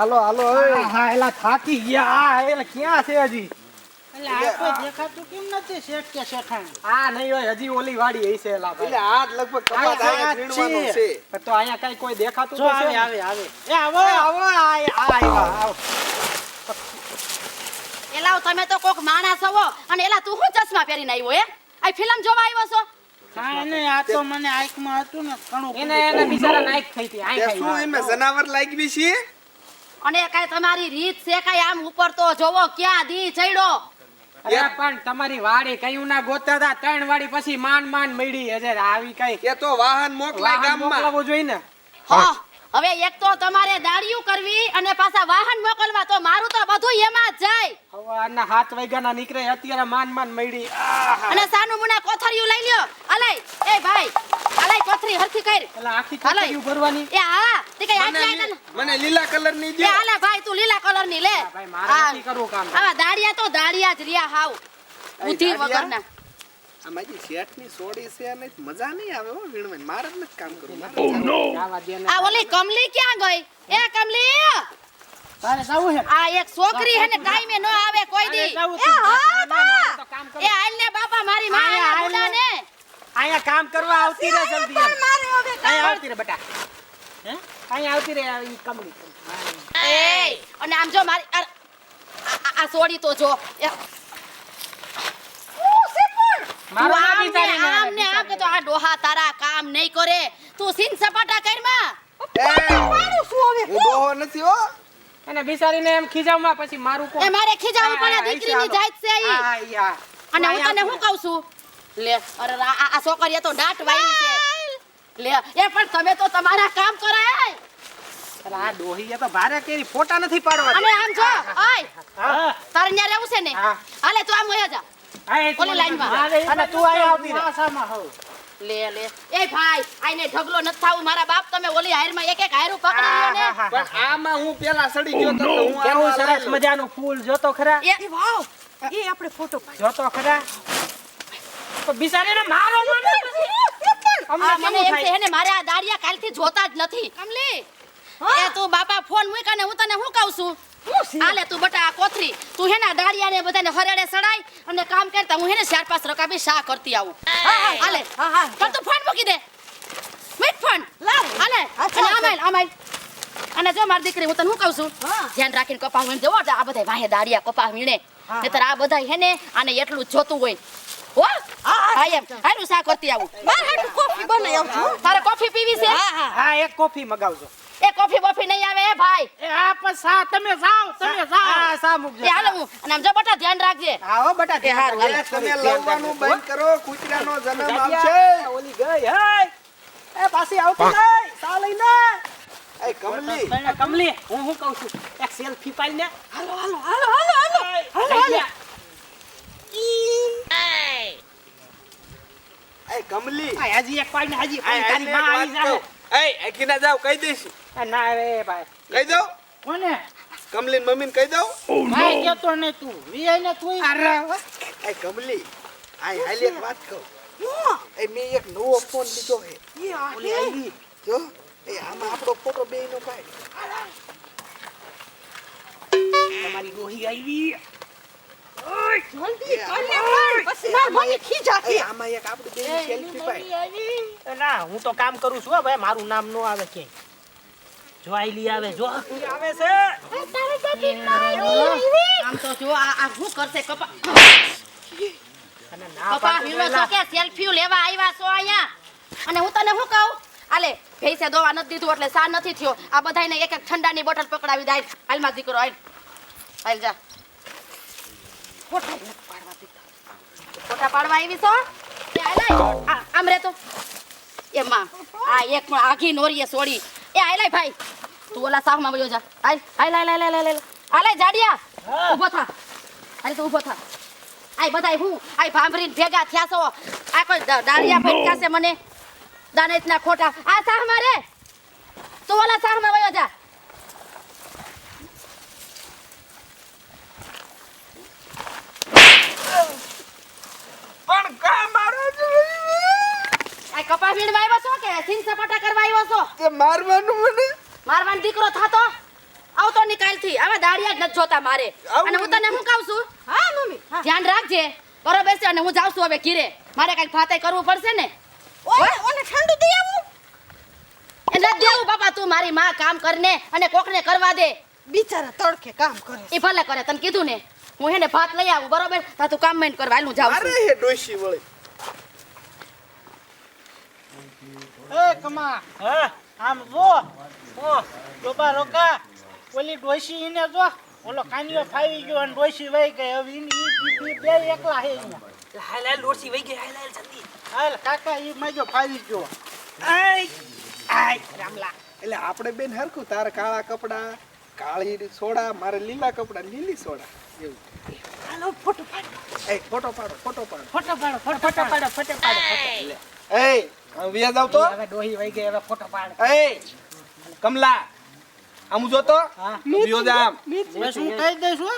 હાલો હાલો હા એલા થાકી ગયા એલા ક્યાં છે હજી એટલે આ કોઈ દેખાતું કેમ નથી શેઠ કે શેઠાણ આ નહીં હોય હજી ઓલી વાડી હશે એલા ભાઈ એટલે આજ લગભગ કપાસ આયા વીણવાનું છે પણ તો અહીંયા કઈ કોઈ દેખાતું જો તો આવે છે આવે આવે એ આવો આવો આવો એલા તમે તો કોક માણસ હો અને એલા તું શું ચશ્મા પહેરીને આવ્યો હે આ ફિલ્મ જોવા આવ્યો છો કાંઈ નહીં આ તો મને આંખમાં હતું ને ઘણું એને બિચારા નાઈક થઈ હતી આઈ તે ખાઈ શું એમાં જનાવર લાગવી છે અને કઈ તમારી રીત છે કઈ આમ ઉપર તો જોવો ક્યાં દી ચડ્યો અરે પણ તમારી વાડી કયું ના ગોતા હતા 3 વાડી પછી માન મળી હજે આવી કઈ કે તો વાહન મોકલાય ગામમાં મોકલવું જોઈએ ને હા હવે એક તો તમારે દાડિયું કરવી અને પાછા વાહન મોકલવા તો મારું તો બધું એમાં જ જાય સવારના 7 વાગ્યાના નીકળે અત્યારે માન મળી અને સાનું મુના કોથળિયું લઈ લ્યો અલાઈ એ ભાઈ અલાઈ કોથળી હરખી કર એટલે આખી કોથળીઓ ભરવાની એ હા તે કઈ આટલા મને લીલા કલર ની એ દે હાલે ભાઈ તું લીલા કલર ની લે ભાઈ મારે નથી કરવું કામ આવા દાડિયા જ રહ્યા હાવ બુદ્ધિ વગરના આમાંથી શેઠ ની સોડી છે અને મજા નહીં આવે હો વીણવાની મારે જ નથી કામ કરવું જવા દે ને આ ઓલી કમલી ક્યાં ગઈ એ કમલી તારે જવું છે આ એક છોકરી હે ને ટાઈમે ન આવે કોઈ દી જાવું એ છે. હા બા તો કામ કરો એ હાલ ને બાપા મારી માં આયા, આયા બુડા ને અહીંયા કામ કરવા આવતી રહે જલ્દી એમ. મારે હવે અહીંયા આવતી રહે બેટા હે અહીંયા આવતી રહે ઈ કમળી એ અને આમ જો મારી આ સોડી તો જો મારો ના આમ વિચારીને ને આમ ને આમ કે તો આ ડોહા તારા કામ નહીં કરે તું સીન સપાટા કરમાં હું ડોહો નથી હો એને બિચારીને એમ ખીજાવમાં પછી મારું કોણ એ મારે ખીજાવું પડે હા, દીકરીની જાત છે ઈ હા યા અને હું તને શું કહું છું લે અરે આ છોકરીએ તો દાંત વાળી છે લે એ પણ તમે તો તમારા કામ કરાય અરે આ ડોહીએ તો ભારે કેરી ફોટા નથી પાડવા અને આમ જો ઓય હા તારે ન્યા રહેવું છે ને હા. હાલે તું આમ વયો જા હા એ ઓલી લાઈનમાં. અને તું અહીંયા આવતી રહે વાસામાં હોવ લે લે એ ભાઈ આઈને ઢગલો ન થાવું મારા બાપ તમે ઓલી હાયરમાં એક હાયરું પકડી લ્યો ને પણ આમાં હું પેલા સડી ગયો તો હું કેવું આમાં સરસ આવેલો. મજાનું ફૂલ જોતો ખરા એ વાવ એ આપણે ફોટો જોતો ખરા તો બિચારીને મારો મને અમને આ મને કેવું એમ છે થાય હે ને મારે આ દાડિયા કાલથી જોતા જ નથી કમલી એ તું બાપા ફોન મૂક ને હું તને શું કહું છું હાલે તું બટા આ કોથરી તું હે ને દાડિયા ને બધાને હરેડે સડાઈ અને કામ કરતા હું હે ને 4-5 રકાબી શા કરતી આવું હાલે પણ તું ફોન મૂકી દે મીઠ ફોન હાલે અને આમાય અને જો મારી દીકરી હું તને શું કહું છું ધ્યાન રાખીને કપાસ વીણ દેવો આ બધા વાહે દાડિયા કપાસ વીણે નહીતર આ બધા હે ને આને એટલું જ જોતું હોય હો હા એમ હારું શા કરતી આવું માર હાટુ કોફી બનાવી આવું છું તારે કોફી પીવી છે હા એક કોફી મગાવજો એ કોફી બોફી નહીં આવે હે ભાઈ એ આ પણ સા તમે જાઓ હા સા મૂકજો એ હાલો હું અને આમ જો બટા ધ્યાન રાખજે હા હો બેટા એ હારું, એ તમે લવવાનું બંધ કરો કૂતરાનો જન્મ આવશે જાડિયા, ઓલી ગઈ હે એ પાછી આવતી ગઈ સા લઈને એ કમલી એ કમલી હું કહું છું એક સેલ્ફી પાડીને હાલો એ કમલી આ હજી એક પાડીને હજી આ તારી માં આવી જાવ એ એકીના જાવ કહી દઈશ ના રે ભાઈ કહી દઉં કોને કમલીન મમ્મીને કહી દઉં ભાઈ કેતો ને તું વીઆઈ ને તું અરે એ કમલી આ હાલી એક વાત કહું એ મેં એક નવો ફોન લીધો હે ઓલી આવી જો એ આમાં આપણો ફોટો બેયનો પાડ તમારી ડોહી આવી જલ્દી કર લે પણ પછી માર મને ખીજાતી એ આમાં એક આપણે બેયની સેલ્ફી પાડ ના હું તો કામ કરું છું હો ભાઈ મારું નામ નો આવે કે જો આઈલી આવે જો આવે છે તારે બાકી આમ તો જો આ શું કરશે કપા અને ના કપા હીરો છો કે સેલ્ફી લેવા આવ્યા છો અહીંયા અને હું તને શું કહું આલે ભેંસે દોવા નથી દીધું એટલે સા નથી થયો આ બધાયને એક એક ઠંડાની બોટલ પકડાવી દે હાલ માં દીકરો હાલ જા ફોટા નથી પાડવા દીધા ફોટા પાડવા આવી છો એ હાલાય આમ રે તો એ માં આ એક પણ આઘી નોરીએ સોડી એ હાલાય ભાઈ તું ઓલા સાહમાં વયો જા હાલ હાલે જાડિયા ઊભો થા હાલ તો ઊભો થા આય બધાય હું આય ભાંભરીને ભેગા થયા છો આ કોઈ દાડિયા પૈકા છે મને દાનેતના ખોટા આ સાહમાં રે તું ઓલા સાહમાં વયો જા પણ કા મારો આ કપા વીણવા આવ્યો છો કે સિંગ સપાટા કરવા આવ્યો છો તે મારવાનું મને મારવાનો દીકરો થાતો આવતો ની નથી કાલથી આવા દાડિયા જ નથી જોતા મારે. આવું અને હું તને શું કહું છું? હા મમ્મી હા ધ્યાન રાખજે. બરોબર છે અને હું જાઉં છું હવે ઘીરે. મારે કાંઈક ફાતે કરવું પડશે ને. ઓને ઠંડુ દઈ આવું એ નથી દેવું બાપા, તું મારી માં કામ કરને અને કોકને કરવા દે. બિચારા તડકે કામ કરે એ ભલે કરે, તને કીધું ને. હું હેને ભાત લઈ આવું બરોબર, તા તું કામ મેન કરવા. હાલ હું જાઉં અરે છું. હે ડોશી વળી એ કમા હા આમ જો ઓ ડોબા રોકા ઓલી ડોશી ઈને જો ઓલો કાનિયો ફાવી ગયો અને ડોશી વઈ ગઈ હવે ઈ બે એકલા હે અહીંયા હાલ હાલ ડોસી વઈ ગઈ હાલ હાલ જલ્દી હાલ કાકા ઈ માજો ફાવી ગયો આય આય રામલા એટલે આપણે બેન હરખું તારે કાળા કપડા કાળી સોડા મારે લીલા કપડા લીલી સોડા એવું હાલો ફોટો પાડ એ ફોટો પાડો ફોટો પાડો ફોટો પાડો એ વિયા જાવ તો હવે ડોહી વઈ ગઈ હવે ફોટો પાડ એ કમલા આમ જો તો હા વિયો જા આમ મેં શું કહી દઈશ હો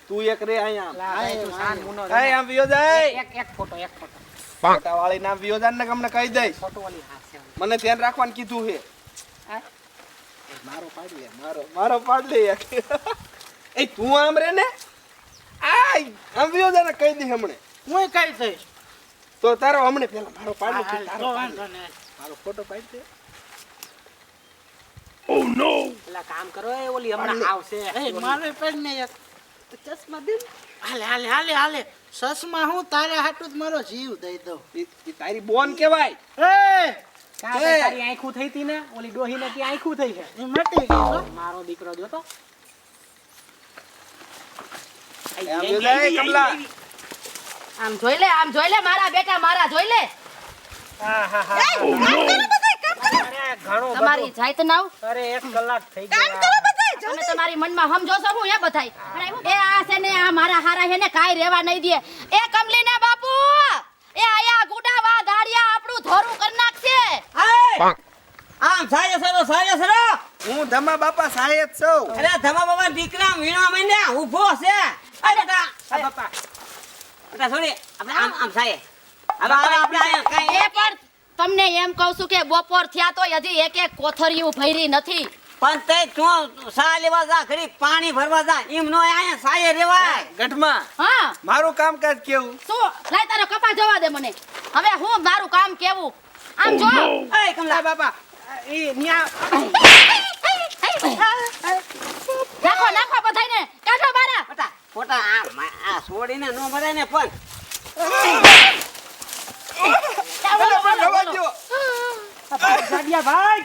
તું એક રે અહીંયા ભાઈ તું શાન મુનો એ આમ વિયો જાય એક ફોટો ફોટા વાળી નામ વિયો જાન ને તમને કહી દઈશ ફોટો વાળી હાસે મને ધ્યાન રાખવાનું કીધું છે હા? મારો પાડ લે મારો પાડ લે એ તું આમ રે ને આય આમ વિયો જા ને કહી દે હમણે હું કઈ થઈશ તો તારો હમણે પેલા મારો પાડ લે હા, તારો જો પાડ લે. વાંધો નહીં. મારો ફોટો પાડ દે પેલા કામ કરો એ ઓલી હમણાં આવશે એ મારો પેડ ને એક ચશ્મા દે ને. હાલે ચશ્મા હું તારા હાટું જ મારો જીવ દઈ દઉં ઈ તારી બોન કેવાય એ કાં એ. તારી આંખું થઈ હતી ને ઓલી ડોહીને કે આંખું થઈ છે ઈ મટી ગઈ હો. મારો દીકરો જો તો આમ વિયો જાય કમલા આમ જોઈ લે મારા બેટા, મારા જોઈ લે. હા હા હા અરે ઘણો તમારી જાત નાવ. અરે 1 કલાક થઈ ગયો તમે તમારી મનમાં સમજો છો હું એ બધાય. એ આ છે ને આ મારા હારા હે ને કાઈ રહેવા નહીં દે. એ કમલી ના બાપુ, એ આયા ગુડાવા દાડિયા આપણું ધોરું કરી નાખશે. આમ સાય સરો હું ધમા બાપા સાહેબ છું અરે ધમા બાબા દીકરા વીણવા માંડે ઊભો છે અરે બેટા આ બાપા બેટા છોડી આપણે આમ સાય હવે આપણે આયા કાઈ એ પણ તમને એમ કહું છું કે બપોર થયા તો હજી એક કોથરિયું ભરી નથી. પણ તે તું સા લેવા જા ઘડી પાણી ભરવા જા એમ નો આયા સાયે રેવાય ગઢમાં હા મારું કામકાજ કેવું શું લાય તારો કપા જવા દે મને. હવે હું મારું કામ કેવું આમ જો. એ કમલા બાપા ઈ ન્યા નાખો બધાયને કાઢો બારા. બેટા ફોટા આ છોડીને નો બધાય ને પણ જવા દ્યો. સાડિયા ભાઈ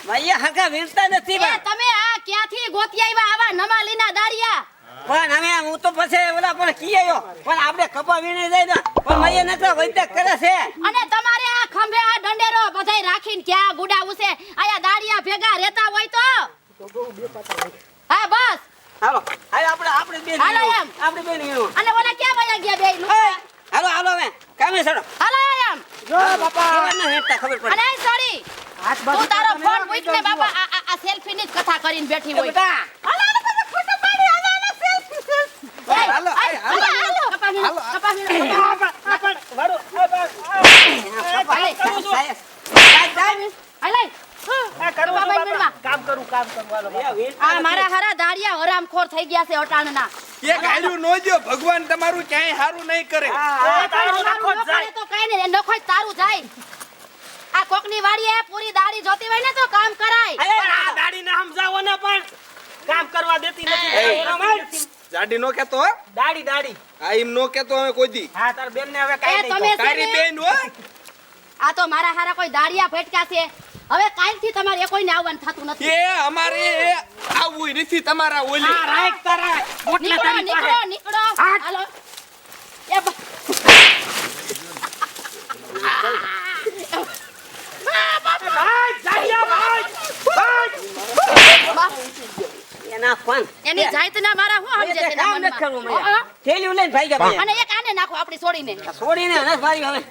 ભાઈ હકા વીણતા નથી એ બા તમે આ ક્યાંથી ગોતી આવ્યા આવા નમાલીના દાડિયા? પણ અમે હું તો પછી ઓલા પણ કી આવ્યો પણ આપણે કપા વીણે જાય ને પણ મૈયા નકરા વૈદ્ય કરે છે અને તમારે આ ખંભે આ દંડેરો બધાય રાખીને ક્યાં ગુડાવું છે? આયા દાડિયા ભેગા રહેતા હોય તો હા બસ. હાલો આપણે બેન હાલો એમ. આપણે બેન વીણો અને ઓલા ક્યાં વયા ગયા બે લુખા? હાલો હવે કામે સડો હાલો એમ. જો બાપા કેવા ન હેઠતા ખબર પડે અને સોરી હાથ તું તારો તમે ફોન ના મૂક ને બાપા આ સેલ્ફી ની જ કથા કરીને બેઠી એ હોય. બેટા ફોટો પાડી હાલો સેલ્ફી હાલો, હાલો. કપા વીણો. વાડો હાલે. કપા બાઈ વીણવા. કામ કરું વાલો આ મારા હારા દાડિયા હરામખોર થઈ ગયા છે અટાણના. એક હાલ્યું નો દ્યો ભગવાન તમારું ક્યાંય હારું નહીં કરે તારું નખો જ જાય. તો કઈ નહીં નખો જ તારું જાય. આ કોકની વાડીએ પૂરી દાડી જોતી હોય ને તો કામ કરાય. પણ આ દાડીને સમજાવો ને પણ કામ કરવા દેતી નથી જાડી નો કેતો હો દાડી આ એમ નો કેતો હવે કોઈ દી હા તાર બેન ને હવે એ કાઈ તમે નહીં છે તારી ને, બેન હો આ તો મારા હારા કોઈ દાડિયા ફટકા છે. હવે કાલથી તમારે એ કોઈને આવવાનું થતું નથી. એ અમારે એ આવું નથી તમારા ઓલી આ રાખ તારા મોટલા તારી પાસે નીકળો હાલો. એ ભાઈ જાડિયા ભાઈ એના પણ એની જાતના મારા હું સમજે છે કામ નથી કરવું મૈયા થેલીઓ લઈને ભાઈ ગયા અને એક આને નાખો આપણી છોડીને. છોડીને નસ મારી હવે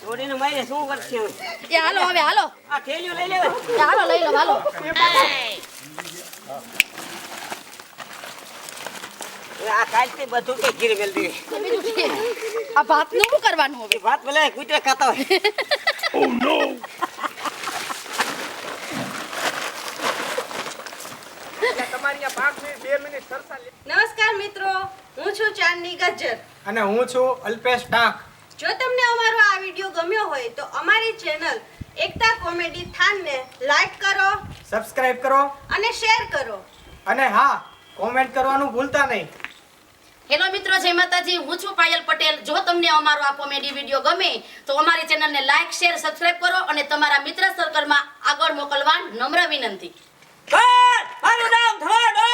છોડીને મારી શું કરશે હવે? એ હાલો હવે હાલો. આ થેલીઓ લઈ લેવા એ હાલો લઈ લો હાલો. આ કાલથી બધું કે ઘીરે મેલ દે બીજું છે. આ ભાતનું શું કરવાનું હવે વાત ભલે કૂતરા ખાતા હોય તમારી આ 5 મિનિટ 2 મિનિટ સરસા લે. નમસ્કાર મિત્રો, હું છું ચાંદની ગજ્જર. અને હું છું અલ્પેશ ટાંક. જો તમને અમારો આ વિડીયો ગમ્યો હોય તો અમારી ચેનલ એકતા કોમેડી થાનને લાઈક કરો સબસ્ક્રાઇબ કરો અને શેર કરો. અને હા, કોમેન્ટ કરવાનું ભૂલતા નહીં. હેલો મિત્રો, જય માતાજી. હું છું પાયલ પટેલ. જો તમને અમારો આ કોમેડી વિડીયો ગમે તો અમારી ચેનલને લાઈક શેર સબસ્ક્રાઇબ કરો અને તમારા મિત્ર સર્કલમાં આગળ મોકલવા નમ્ર વિનંતી. મારું નામ ધોડો